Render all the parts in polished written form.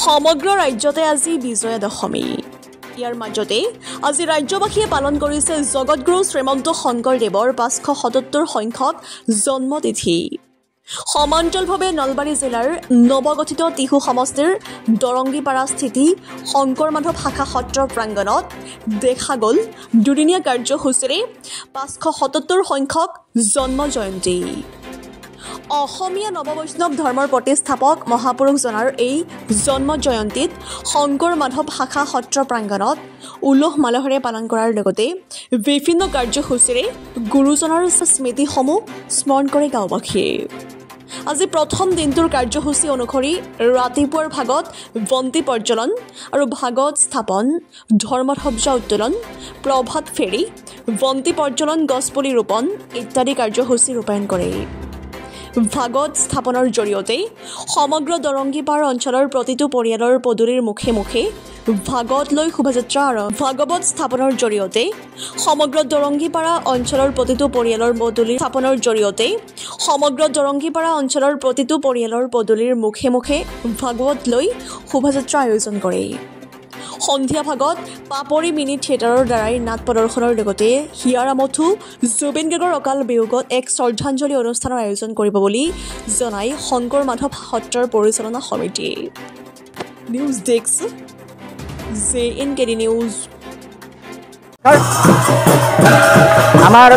সমগ্ৰ ৰাজ্যতে আজি বিজয়া দশমী। ইয়াৰ মাজতে আজি ৰাজ্যবাসীয়ে পালন কৰিছে জগতগুৰু শ্ৰীমন্ত শংকৰদেৱৰ 577 সংখ্যক জন্মতিথি। সমান্তৰালভাৱে নলবাৰী জিলাৰ নৱগঠিত টিহু সমষ্টিৰ দৰংগীপাৰা স্থিতি শংকৰ মাধৱ শাখা সত্ৰ প্ৰাংগণত দেখা গ'ল দুদিনীয়া কাৰ্যসূচীৰে 577 সংখ্যক জন্ম জয়ন্তী। অসমীয়া নৱবৈষ্ণৱ ধৰ্মৰ প্ৰতিষ্ঠাপক মহাপুৰুষজনাৰ এই জন্ম জয়ন্তীত শংকৰ মাধৱ শাখা সত্ৰ প্ৰাংগণত উলহ মালহেৰে পালন কৰাৰ লগতে বিভিন্ন কাৰ্যসূচীৰে গুৰুজনাৰ স্মৃতিসমূহ স্মৰণ কৰে গাঁওবাসীয়ে। আজি প্ৰথম দিনটোৰ কাৰ্যসূচী অনুসৰি ৰাতিপুৱাৰ ভাগত বন্তি প্ৰজ্বলন আৰু ভাগৱত স্থাপন, ধৰ্মধ্বজা উত্তোলন, প্ৰভাত ফেৰী, বন্তি প্ৰজ্বলন, গছপুলি ৰোপণ ইত্যাদি কাৰ্যসূচী ৰূপায়ণ কৰে। ভাগৱত স্থাপনৰ জৰিয়তে সমগ্ৰ দৰংগীপাৰা অঞ্চলৰ প্ৰতিটো পৰিয়ালৰ পদূলিৰ মুখে মুখে ভাগৱত লৈ শোভাযাত্ৰা আৰু ভাগৱত স্থাপনৰ জৰিয়তে সমগ্ৰ দৰংগীপাৰা অঞ্চলৰ প্ৰতিটো পৰিয়ালৰ পদূলিৰ মুখে মুখে ভাগৱত লৈ শোভাযাত্ৰা আয়োজন কৰে। সন্ধিয়া ভাগত পাপৰি মিনি থিয়েটাৰৰ দ্বাৰাই নাট প্ৰদৰ্শনৰ লগতে হিয়াৰামঠু জুবিন গাৰ্গৰ অকাল বিয়োগত এক শ্ৰদ্ধাঞ্জলি অনুষ্ঠানৰ আয়োজন কৰিব বুলি জনাই শংকৰ মাধৱ সত্ৰৰ পৰিচালনা সমিতিয়ে। News desk JNKD news. আমাৰ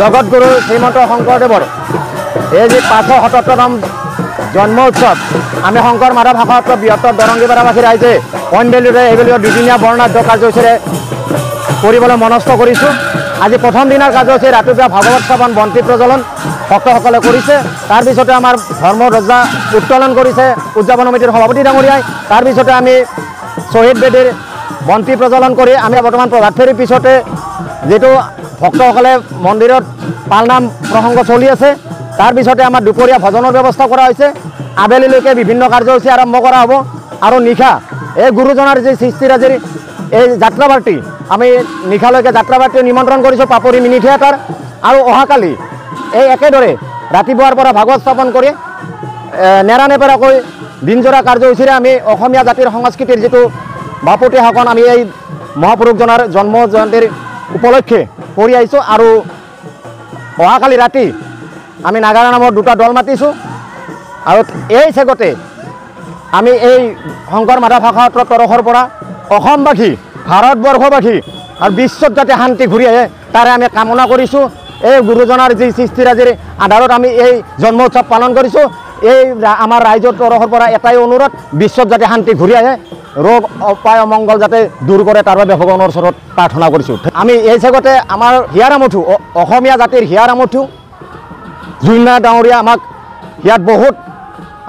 জগতগুৰু শ্ৰীমন্ত শংকৰদেৱৰ এই যে 577তম জন্ম উৎসৱ আমি শংকৰ মাধৱ শাখা সত্ৰ বৃহত্তৰ দৰংগীপাৰাবাসী ৰাইজে অইনবেলিৰে এইবেলিও দুদিনীয়া বৰ্ণাঢ্য কাৰ্যসূচীৰে কৰিবলৈ মনস্থ কৰিছোঁ। আজি প্ৰথম দিনৰ কাৰ্যসূচী ৰাতিপুৱা ভাগৱত স্থাপন, বন্তি প্ৰজ্বলন ভক্তসকলে কৰিছে। তাৰপিছতে আমাৰ ধৰ্মধ্বজা উত্তোলন কৰিছে উদযাপন সমিতিৰ সভাপতি ডাঙৰীয়াই। তাৰপিছতে আমি শ্বহীদ বেদীৰ বন্তি প্ৰজ্বলন কৰি আমি বৰ্তমান প্ৰভাত ফেৰীৰ পিছতে যিটো ভক্তসকলে মন্দিৰত পালনাম প্ৰসংগ চলি আছে, তাৰপিছতে আমাৰ দুপৰীয়া ভজনৰ ব্যৱস্থা কৰা হৈছে। আবেলিলৈকে বিভিন্ন কাৰ্যসূচী আৰম্ভ কৰা হ'ব আৰু নিশা এই গুৰুজনাৰ যি সৃষ্টিৰাজিৰ এই যাত্ৰাবাৰ্তি আমি নিশালৈকে যাত্ৰাবাৰ্তি নিমন্ত্ৰণ কৰিছোঁ পাপৰি মিনি থিয়েটাৰ। আৰু অহাকালি এই একেদৰে ৰাতিপুৱাৰ পৰা ভাগৱত স্থাপন কৰি নেৰানেপেৰাকৈ দিনজোৰা কাৰ্যসূচীৰে আমি অসমীয়া জাতিৰ সংস্কৃতিৰ যিটো বাপুতি সাকোন আমি এই মহাপুৰুষজনাৰ জন্ম জয়ন্তীৰ উপলক্ষে কৰি আহিছোঁ। আৰু অহাকালি ৰাতি আমি নাগাৰা নামৰ দুটা দল মাতিছোঁ। আৰু এই চেগতে আমি এই শংকৰ মাধৱ শাখা সত্ৰৰ তৰফৰ পৰা অসমবাসী, ভাৰতবৰ্ষবাসী আৰু বিশ্বত যাতে শান্তি ঘূৰি আহে তাৰে আমি কামনা কৰিছোঁ। এই গুৰুজনাৰ যি সৃষ্টিৰাজিৰ আধাৰত আমি এই জন্ম উৎসৱ পালন কৰিছোঁ। এই আমাৰ ৰাইজৰ তৰফৰ পৰা এটাই অনুৰোধ, বিশ্বত যাতে শান্তি ঘূৰি আহে, ৰোগ অপায় অমংগল যাতে দূৰ কৰে তাৰ বাবে ভগৱানৰ ওচৰত প্ৰাৰ্থনা কৰিছোঁ। আমি এই চেগতে আমাৰ হিয়াৰামঠু, অসমীয়া জাতিৰ হিয়াৰামঠু জুইনা ডাঙৰীয়া আমাক ইয়াত বহুত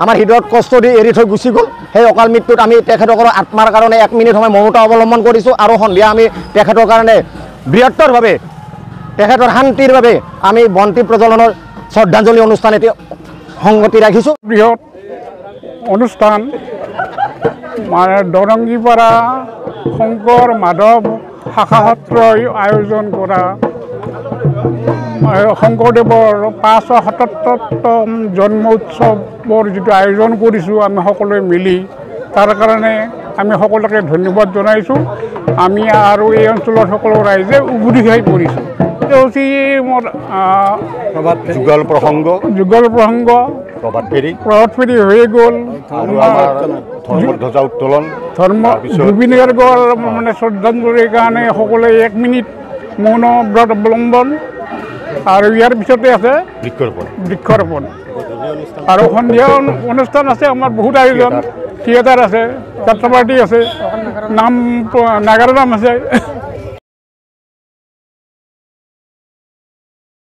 আমাৰ হৃদয়ত কষ্ট দি এৰি থৈ গুচি গ'ল। সেই অকাল মৃত্যুত আমি তেখেতসকলৰ আত্মাৰ কাৰণে 1 মিনিট সময় মৌনতা অৱলম্বন কৰিছোঁ। আৰু সন্ধিয়া আমি তেখেতৰ কাৰণে বৃহত্তৰভাৱে তেখেতৰ শান্তিৰ বাবে আমি বন্তি প্ৰজ্বলনৰ শ্ৰদ্ধাঞ্জলি অনুষ্ঠান এটি সংগতি ৰাখিছোঁ। বৃহৎ অনুষ্ঠান মানে দৰংগীপাৰা শংকৰ মাধৱ শাখা সত্ৰই আয়োজন কৰা শংকৰদেৱৰ 577তম জন্ম উৎসৱৰ যিটো আয়োজন কৰিছোঁ আমি সকলোৱে মিলি, তাৰ কাৰণে আমি সকলোকে ধন্যবাদ জনাইছোঁ। আমি আৰু এই অঞ্চলৰ সকলো ৰাইজে উবুৰি খাই পৰিছোঁ। মোৰ যুগল প্ৰসংগ প্ৰভাত ফেৰী হৈ গ'ল, ধৰ্মধ্বজা উত্তোলন, জুবিন গাৰ্গৰ মানে শ্ৰদ্ধাঞ্জলিৰ কাৰণে সকলোৱে 1 মিনিট মৌন ব্ৰত অৱলম্বন। আৰু ইয়াৰ পিছতে আছে বৃক্ষৰোপণ আৰু সন্ধিয়া অনুষ্ঠান আছে। আমাৰ বহুত আয়োজন, থিয়েটাৰ আছে, যাত্ৰা পাৰ্টি আছে, নাগাৰা নাম আছে।